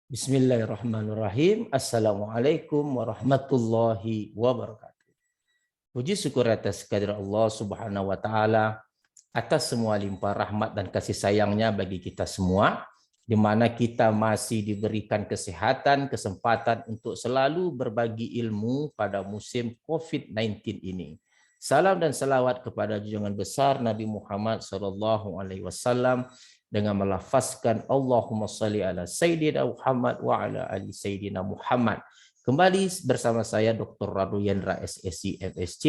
Bismillahirrahmanirrahim. Assalamualaikum warahmatullahi wabarakatuh. Puji syukur atas kehadirat Allah Subhanahu wa taala atas semua limpah rahmat dan kasih sayangnya bagi kita semua, di mana kita masih diberikan kesehatan, kesempatan untuk selalu berbagi ilmu pada musim COVID-19 ini. Salam dan salawat kepada junjungan besar Nabi Muhammad SAW dengan melafazkan Allahumma salli ala Sayyidina Muhammad wa ala ali Sayyidina Muhammad. Kembali bersama saya Dr. Radu Yendra SSC MSc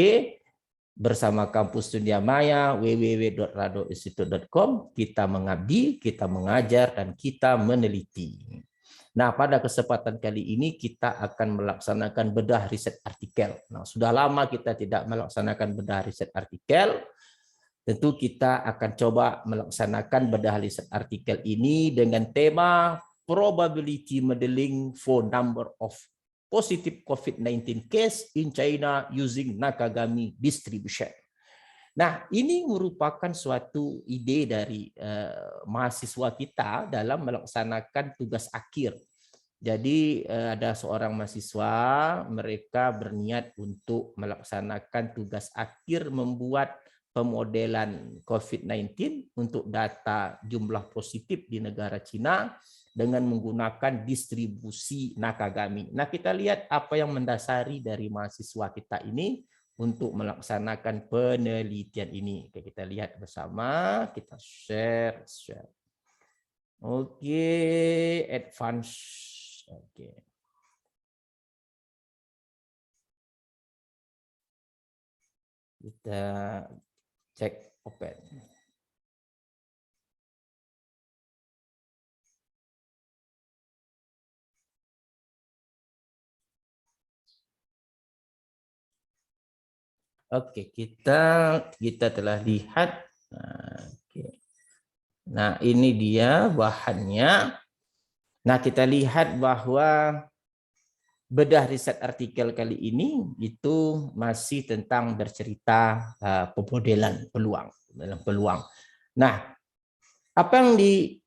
bersama Kampus Dunia Maya www.radoinstitute.com. Kita mengabdi, kita mengajar, dan kita meneliti. Nah, pada kesempatan kali ini kita akan melaksanakan bedah riset artikel. Nah, sudah lama kita tidak melaksanakan bedah riset artikel. Tentu kita akan coba melaksanakan bedah riset artikel ini dengan tema Probability Modeling for Number of Positive COVID-19 Case in China Using Nakagami Distribution. Nah, ini merupakan suatu ide dari mahasiswa kita dalam melaksanakan tugas akhir. Jadi ada seorang mahasiswa, mereka berniat untuk melaksanakan tugas akhir membuat pemodelan COVID-19 untuk data jumlah positif di negara Cina dengan menggunakan distribusi Nakagami. Nah, kita lihat apa yang mendasari dari mahasiswa kita ini untuk melaksanakan penelitian ini. Oke, kita lihat bersama, kita share. Oke, advance. Oke. Kita cek open. Oke, kita telah lihat. Nah, ini dia bahannya. Nah, kita lihat bahwa bedah riset artikel kali ini itu masih tentang bercerita pemodelan peluang. Nah, apa yang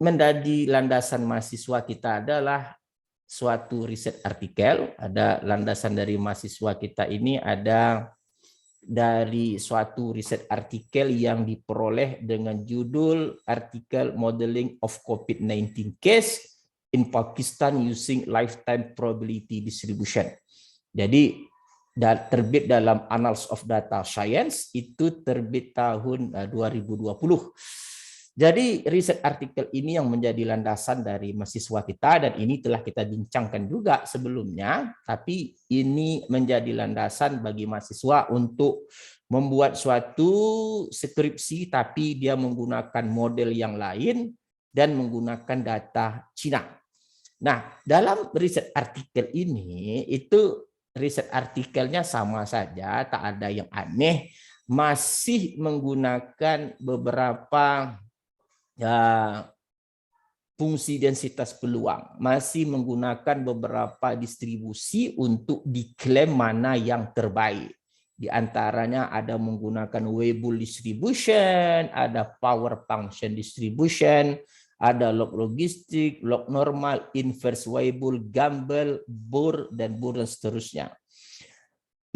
menjadi landasan mahasiswa kita adalah suatu riset artikel. Ada landasan dari mahasiswa kita ini ada dari suatu riset artikel yang diperoleh dengan judul artikel Modeling of COVID-19 Case in Pakistan Using Lifetime Probability Distribution. Jadi terbit dalam Annals of Data Science, itu terbit tahun 2020. Jadi riset artikel ini yang menjadi landasan dari mahasiswa kita, dan ini telah kita bincangkan juga sebelumnya, tapi ini menjadi landasan bagi mahasiswa untuk membuat suatu skripsi, tapi dia menggunakan model yang lain dan menggunakan data Cina. Nah, dalam riset artikel ini, itu riset artikelnya sama saja, tak ada yang aneh, masih menggunakan beberapa fungsi densitas peluang, masih menggunakan beberapa distribusi untuk diklaim mana yang terbaik. Di antaranya ada menggunakan Weibull distribution, ada power function distribution, ada log logistik, log normal, inverse Weibull, Gumbel, Bohr, dan seterusnya.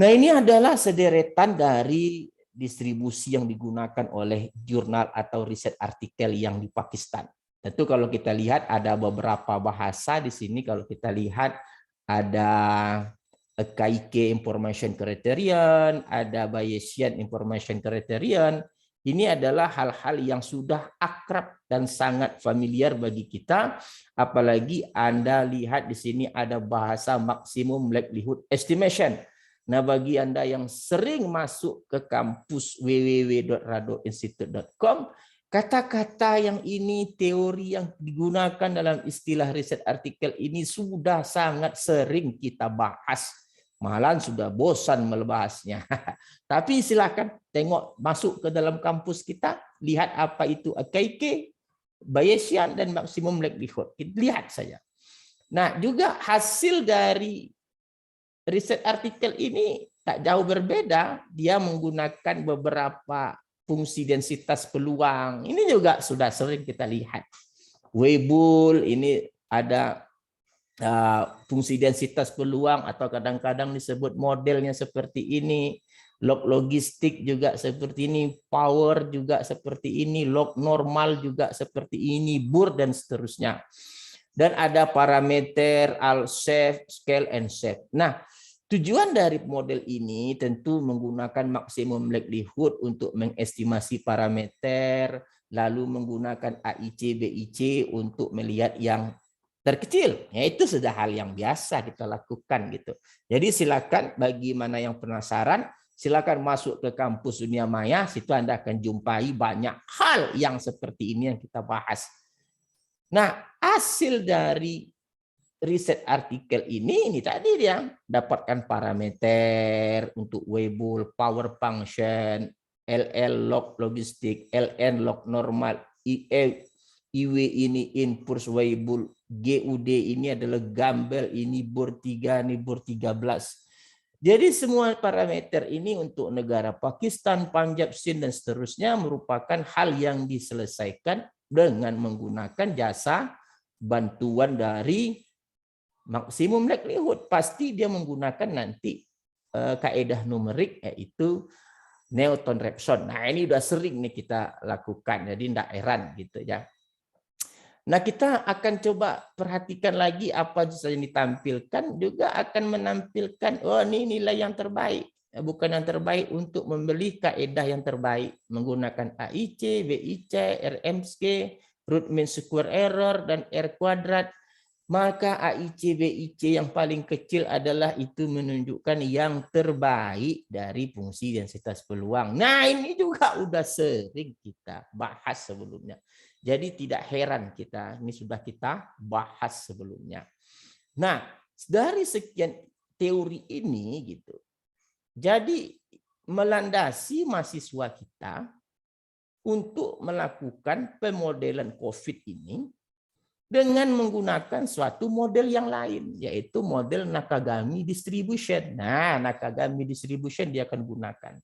Nah, ini adalah sederetan dari distribusi yang digunakan oleh jurnal atau riset artikel yang di Pakistan. Tentu kalau kita lihat ada beberapa bahasa di sini. Kalau kita lihat ada KIK Information Criterion, ada Bayesian Information Criterion. Ini adalah hal-hal yang sudah akrab dan sangat familiar bagi kita. Apalagi Anda lihat di sini ada bahasa Maximum Likelihood Estimation. Nah, bagi Anda yang sering masuk ke kampus www.radoinstitute.com, kata-kata yang ini, teori yang digunakan dalam istilah riset artikel ini sudah sangat sering kita bahas. Malahan sudah bosan membahasnya. Tapi silakan tengok, masuk ke dalam kampus kita, lihat apa itu KIK, Bayesian, dan Maximum Likelihood. Lihat saja. Nah, juga hasil dari riset artikel ini tak jauh berbeda. Dia menggunakan beberapa fungsi densitas peluang. Ini juga sudah sering kita lihat. Weibull, ini ada fungsi densitas peluang atau kadang-kadang disebut modelnya seperti ini, log logistik juga seperti ini, power juga seperti ini, log normal juga seperti ini, BUR dan seterusnya. Dan ada parameter al shape, scale and shape. Nah, tujuan dari model ini tentu menggunakan maksimum likelihood untuk mengestimasi parameter, lalu menggunakan AIC, BIC untuk melihat yang terkecil. Ya, itu sudah hal yang biasa kita lakukan gitu. Jadi silakan bagi mana yang penasaran, silakan masuk ke kampus Dunia Maya, situ Anda akan jumpai banyak hal yang seperti ini yang kita bahas. Nah, hasil dari riset artikel ini tadi dia dapatkan parameter untuk Weibull, power function, LL log logistik, LN log normal, IW ini input Weibull, GUD ini adalah Gambel, ini BUR 3, ini BUR 13. Jadi semua parameter ini untuk negara Pakistan, Punjab, Sind dan seterusnya merupakan hal yang diselesaikan dengan menggunakan jasa bantuan dari maksimum likelihood. Pasti dia menggunakan nanti kaedah numerik yaitu Newton-Raphson. Nah, ini udah sering nih kita lakukan, jadi tidak heran gitu ya. Nah, kita akan coba perhatikan lagi apa saja yang ditampilkan, juga akan menampilkan, oh ini nilai yang terbaik. Bukan yang terbaik untuk membeli kaedah yang terbaik. Menggunakan AIC, BIC, RMSK, root mean square error, dan R kuadrat. Maka AIC, BIC yang paling kecil adalah itu menunjukkan yang terbaik dari fungsi densitas peluang. Nah, ini juga udah sering kita bahas sebelumnya. Jadi tidak heran kita, ini sudah kita bahas sebelumnya. Nah, dari sekian teori ini gitu, jadi melandasi mahasiswa kita untuk melakukan pemodelan COVID ini dengan menggunakan suatu model yang lain, yaitu model Nakagami distribution. Nah, Nakagami distribution dia akan gunakan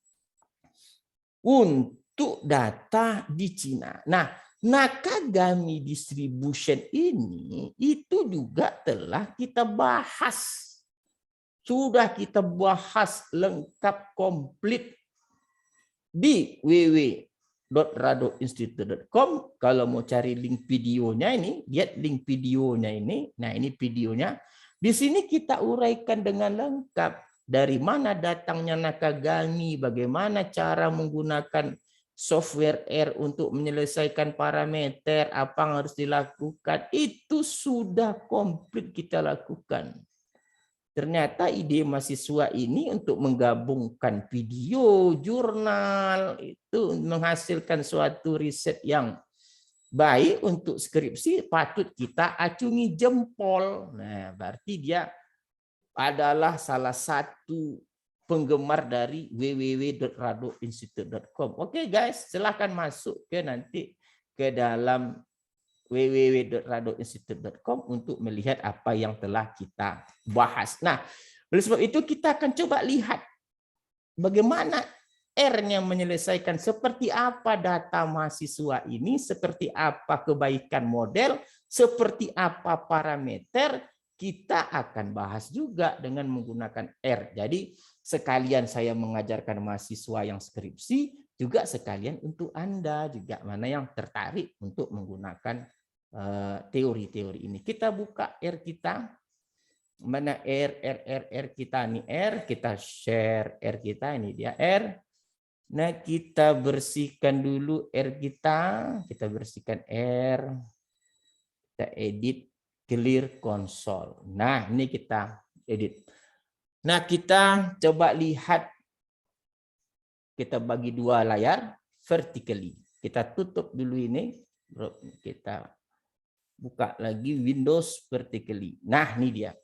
untuk data di Cina. Nah, Nakagami distribution ini itu juga telah kita bahas. Sudah kita bahas lengkap komplit di www.radoinstitute.com. Kalau mau cari link videonya ini, lihat link videonya ini. Nah, ini videonya. Di sini kita uraikan dengan lengkap dari mana datangnya Nakagami, bagaimana cara menggunakan software R untuk menyelesaikan parameter, apa yang harus dilakukan, itu sudah komplit kita lakukan. Ternyata ide mahasiswa ini untuk menggabungkan video, jurnal, itu menghasilkan suatu riset yang baik untuk skripsi, patut kita acungi jempol. Nah, berarti dia adalah salah satu penggemar dari www.radoinstitute.com. Oke guys, silahkan masuk ke nanti ke dalam www.radoinstitute.com untuk melihat apa yang telah kita bahas. Nah, oleh sebab itu kita akan coba lihat bagaimana R-nya menyelesaikan, seperti apa data mahasiswa ini, seperti apa kebaikan model, seperti apa parameter. Kita akan bahas juga dengan menggunakan R. Jadi sekalian saya mengajarkan mahasiswa yang skripsi, juga sekalian untuk Anda juga mana yang tertarik untuk menggunakan teori-teori ini. Kita buka R kita. Mana R kita ini R. Kita share R kita, ini dia R. Nah, kita bersihkan dulu R kita. Kita bersihkan R. Kita edit. Clear console. Nah, ini kita edit. Nah, kita coba lihat. Kita bagi dua layar vertically. Kita tutup dulu ini. Kita buka lagi Windows vertically. Nah, ini dia.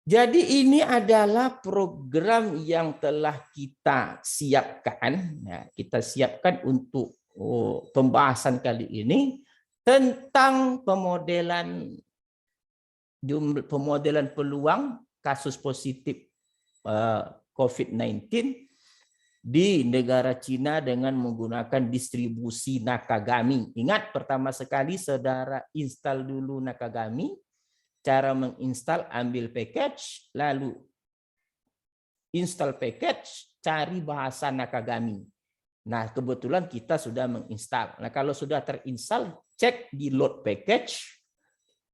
Jadi ini adalah program yang telah kita siapkan. Nah, kita siapkan untuk pembahasan kali ini tentang pemodelan peluang kasus positif COVID-19 di negara Cina dengan menggunakan distribusi Nakagami. Ingat, pertama sekali saudara install dulu Nakagami, Cara menginstal, ambil package, lalu install package, cari bahasa Nakagami. Nah, kebetulan kita sudah menginstal. Nah, kalau sudah terinstall, cek di load package.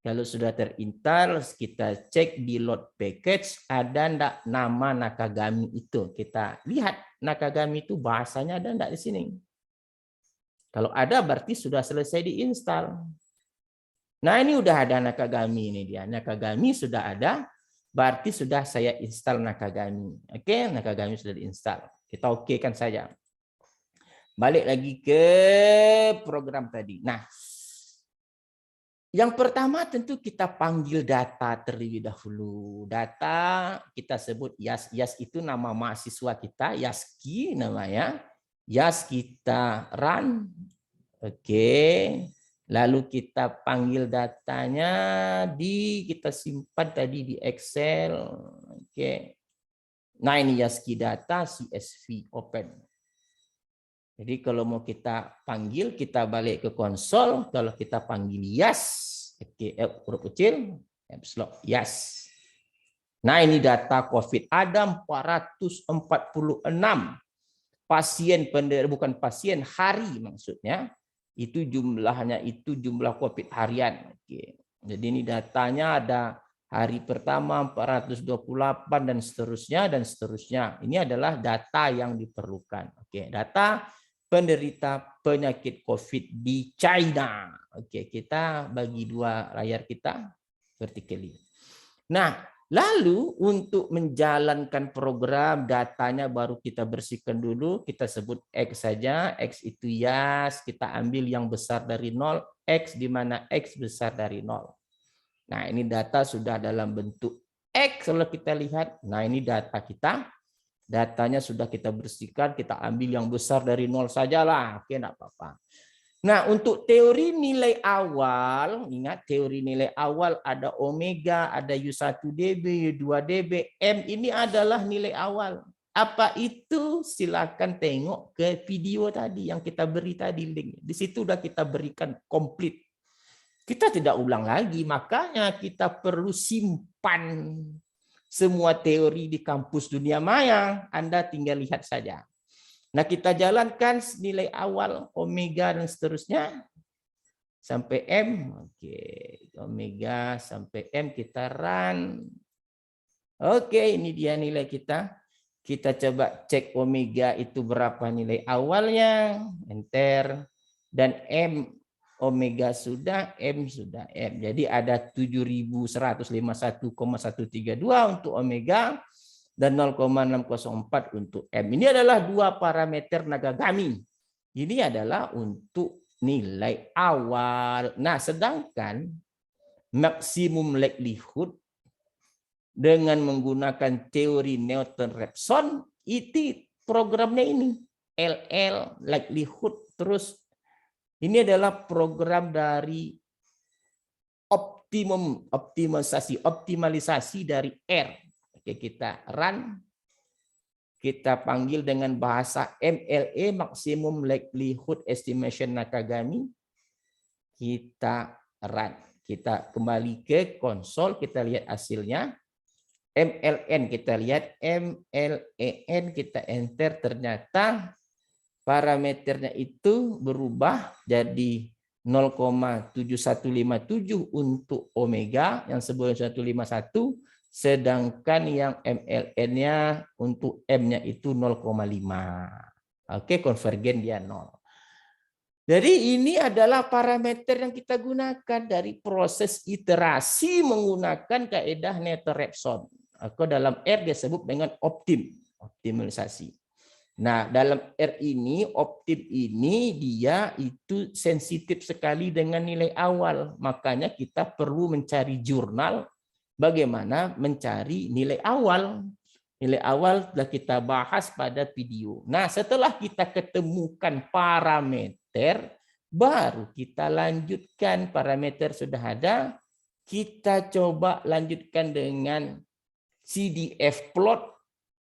Kalau sudah terinstall, kita cek di load package, ada enggak nama Nakagami itu. Kita lihat Nakagami itu bahasanya ada enggak di sini. Kalau ada, berarti sudah selesai diinstal. Nah, ini udah ada Nakagami ini dia. Nakagami sudah ada, berarti sudah saya install Nakagami. Oke, Nakagami sudah diinstal. Kita oke kan saja. Balik lagi ke program tadi. Nah, yang pertama tentu kita panggil data terlebih dahulu. Data kita sebut Yas. Yas itu nama mahasiswa kita, Yaski namanya. Yas kita run. Oke. Lalu kita panggil datanya kita simpan tadi di Excel. Oke. Nah, ini Yaski data CSV open. Jadi kalau mau kita panggil, kita balik ke konsol. Kalau kita panggil Yas, oke, huruf kecil, caps lock, Yas. Nah, ini data COVID. Ada 446 pasien bukan pasien, hari maksudnya. Itu jumlahnya, itu jumlah COVID harian. Oke. Jadi ini datanya ada hari pertama 428 dan seterusnya. Ini adalah data yang diperlukan. Oke, data penderita penyakit COVID di China. Oke, kita bagi dua layar kita vertically. Nah, lalu untuk menjalankan program datanya baru kita bersihkan dulu, kita sebut X saja. X itu Yas, kita ambil yang besar dari 0, X di mana X besar dari 0. Nah, ini data sudah dalam bentuk X kalau kita lihat. Nah, ini data kita. Datanya sudah kita bersihkan, kita ambil yang besar dari 0 sajalah. Oke, enggak apa-apa. Nah, untuk teori nilai awal, ingat teori nilai awal ada omega, ada U1dB, U2dB, M ini adalah nilai awal. Apa itu? Silakan tengok ke video tadi yang kita beri tadi link. Di situ sudah kita berikan komplit. Kita tidak ulang lagi, makanya kita perlu simpan semua teori di kampus dunia maya. Anda tinggal lihat saja. Nah, kita jalankan nilai awal omega dan seterusnya sampai M. Oke, omega sampai M kita run. Oke, ini dia nilai kita. Kita coba cek omega itu berapa nilai awalnya. Enter. Dan M omega sudah, M sudah M. Jadi ada 7151,132 untuk omega dan 0,604 untuk M. Ini adalah dua parameter Nakagami. Ini adalah untuk nilai awal. Nah, sedangkan maksimum likelihood dengan menggunakan teori Newton-Raphson, itu programnya ini. LL, likelihood, terus ini adalah program dari optimalisasi dari R. Oke, kita run. Kita panggil dengan bahasa MLE, Maximum Likelihood Estimation Nakagami. Kita run. Kita kembali ke konsol, kita lihat hasilnya. MLN, kita lihat MLEN, kita enter, ternyata parameternya itu berubah jadi 0,7157 untuk omega yang sebelumnya 151, sedangkan yang MLN-nya untuk M-nya itu 0,5. Oke, konvergen dia 0. Jadi ini adalah parameter yang kita gunakan dari proses iterasi menggunakan kaidah Newton-Raphson. Atau dalam R disebut dengan optimalisasi. Nah, dalam R ini, optim ini dia itu sensitif sekali dengan nilai awal. Makanya kita perlu mencari jurnal bagaimana mencari nilai awal. Nilai awal sudah kita bahas pada video. Nah, setelah kita ketemukan parameter, baru kita lanjutkan. Parameter sudah ada, kita coba lanjutkan dengan CDF plot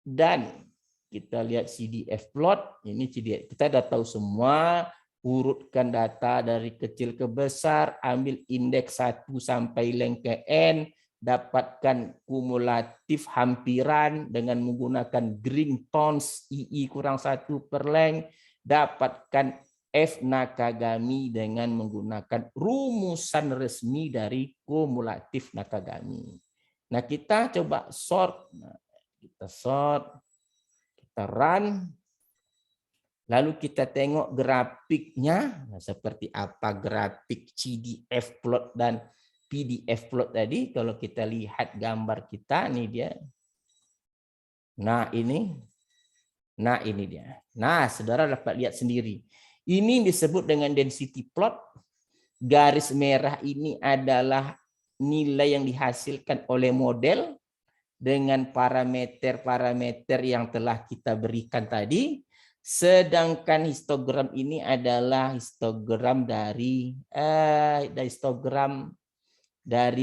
dan kita lihat CDF plot. Ini CDF. Kita sudah tahu semua urutkan data dari kecil ke besar, ambil indeks 1 sampai leng ke N, dapatkan kumulatif hampiran dengan menggunakan green tones II kurang 1 per leng, dapatkan F Nakagami dengan menggunakan rumusan resmi dari kumulatif Nakagami. Nah, kita coba sort. Nah, kita sort, kita run, lalu kita tengok grafiknya. Nah, seperti apa grafik CDF plot dan PDF plot tadi. Kalau kita lihat gambar kita, ini dia. Nah, ini. Nah, ini dia. Nah, saudara dapat lihat sendiri. Ini disebut dengan density plot. Garis merah ini adalah nilai yang dihasilkan oleh model dengan parameter-parameter yang telah kita berikan tadi. Sedangkan histogram ini adalah histogram dari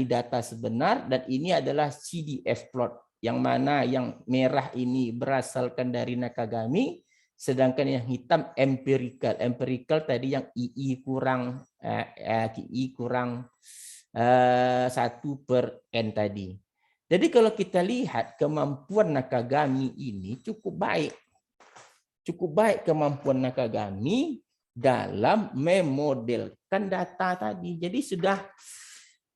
data sebenar, dan ini adalah CDF plot, yang mana yang merah ini berasalkan dari Nakagami, sedangkan yang hitam empirical. Empirical tadi yang II kurang 1 per N tadi. Jadi kalau kita lihat kemampuan Nakagami ini cukup baik. Cukup baik kemampuan Nakagami dalam memodelkan data tadi. Jadi sudah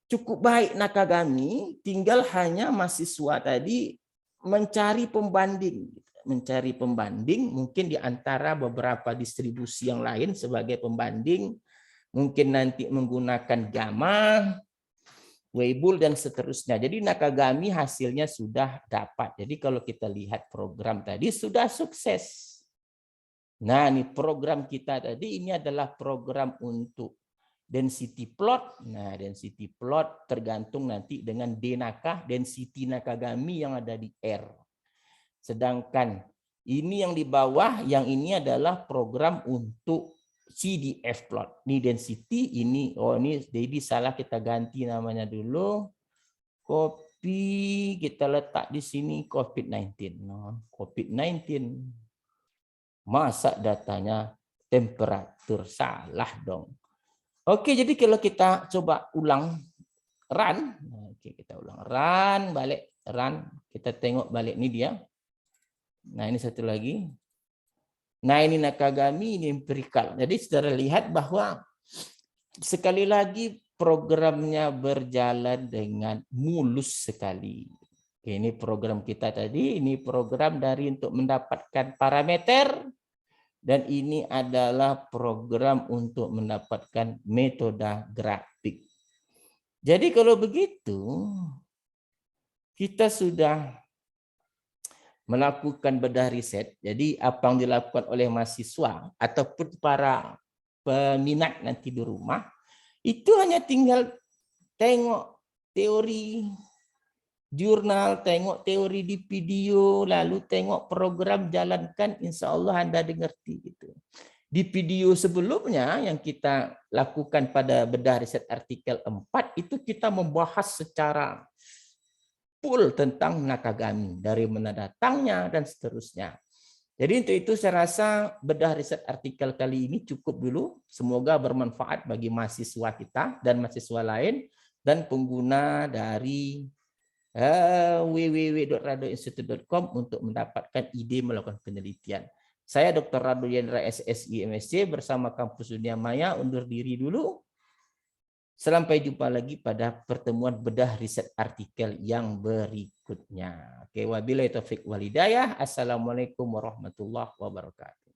cukup baik Nakagami, tinggal hanya mahasiswa tadi mencari pembanding. Mencari pembanding mungkin di antara beberapa distribusi yang lain sebagai pembanding. Mungkin nanti menggunakan gamma, Weibull, dan seterusnya. Jadi Nakagami hasilnya sudah dapat. Jadi kalau kita lihat program tadi sudah sukses. Nah, ini program kita tadi, ini adalah program untuk density plot. Nah, density plot tergantung nanti dengan D-Naka, density Nakagami yang ada di R. Sedangkan ini yang di bawah, yang ini adalah program untuk CDF plot. Ini density, ini ini jadi salah, kita ganti namanya dulu. Copy, kita letak di sini COVID-19. COVID-19. Masa datanya temperatur, salah dong. Oke, jadi kalau kita coba ulang run, oke, kita ulang run, balik run, kita tengok balik ini dia. Nah, ini satu lagi. Nah, ini Nakagami, ini empirical. Jadi saudara lihat bahwa sekali lagi programnya berjalan dengan mulus sekali. Oke, ini program kita tadi, ini program dari untuk mendapatkan parameter, dan ini adalah program untuk mendapatkan metode grafik. Jadi kalau begitu, kita sudah melakukan bedah riset. Jadi apa yang dilakukan oleh mahasiswa ataupun para peminat nanti di rumah, itu hanya tinggal tengok teori jurnal, tengok teori di video, lalu tengok program, jalankan, insya Allah Anda mengerti gitu. Di video sebelumnya yang kita lakukan pada bedah riset artikel 4, itu kita membahas secara full tentang Nakagami, dari mana datangnya dan seterusnya. Jadi untuk itu saya rasa bedah riset artikel kali ini cukup dulu. Semoga bermanfaat bagi mahasiswa kita dan mahasiswa lain dan pengguna dari www.radoinstitute.com untuk mendapatkan ide melakukan penelitian. Saya Dr. Rado Yendra SSI MSc bersama Kampus Dunia Maya undur diri dulu. Sampai jumpa lagi pada pertemuan bedah riset artikel yang berikutnya. Oke, wabillahi taufik wal hidayah. Assalamualaikum warahmatullahi wabarakatuh.